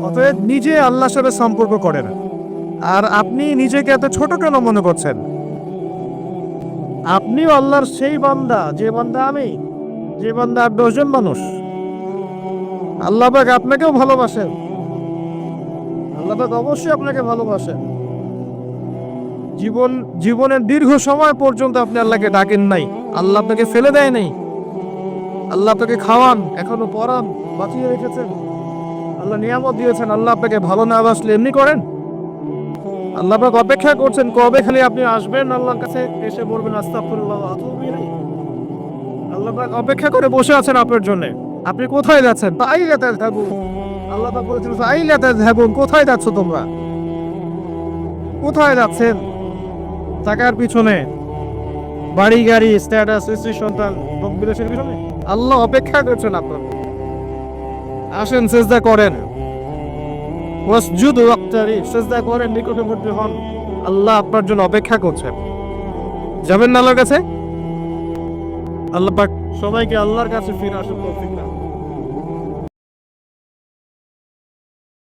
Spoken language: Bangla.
অতএব নিজে আল্লাহর সাথে সম্পর্ক করেন। আর আপনি নিজেকে এত ছোট কেন মনে করছেন? আপনিও আল্লাহর সেই বান্দা, যে বান্দা আমি, যে বান্দা আর 10 জন মানুষ। আল্লাহ পাক আপনাকেও ভালোবাসেন। আল্লাহ পাক অবশ্যই আপনাকে ভালোবাসেন। জীবনের দীর্ঘ সময় পর্যন্ত আপনি আল্লাহকে ডাকেন নাই, আল্লাহ আপনাকে ফেলে দেয় নাই। আল্লাহ আপনাকে খাওয়ান, এখনো পরান, বাঁচিয়ে রেখেছেন। আল্লাহ নিয়ামত দিয়েছেন, আল্লাহ আপনাকে ভালো না বাসলে এমনি করেন? আল্লাহ পাক অপেক্ষা করছেন কবে খালি আপনি আসবেন আল্লাহর কাছে, এসে বলবেন আস্তাগফিরুল্লাহ ওয়া আতুবু ইলাইহি। আল্লাহ পাক অপেক্ষা করে বসে আছেন আপনার জন্য। আপনি কোথায় যাচ্ছেন? আইলা তাযহাবুন। আল্লাহ পাক বলেছেন আইলা তাযহাবুন, কোথায় যাচ্ছ তোমরা? কোথায় যাচ্ছেন? টাকার পিছনে, বাড়ি গাড়ি, স্ট্যাটাস, স্ত্রী সন্তান, ভোগ বিলাসের পিছনে? আল্লাহ অপেক্ষা করছেন আপনার। আসেন সিজদা করেন, ওয়াসজুদু ওয়াক্তারি, সিজদা করেন, নিকটবর্তী হন। আল্লাহ আপনার জন্য অপেক্ষা করছেন। যাবেন না আল্লাহর কাছে? আল্লাহ পাক সবাইকে আল্লাহর কাছে ফিরে আসার তৌফিক দান।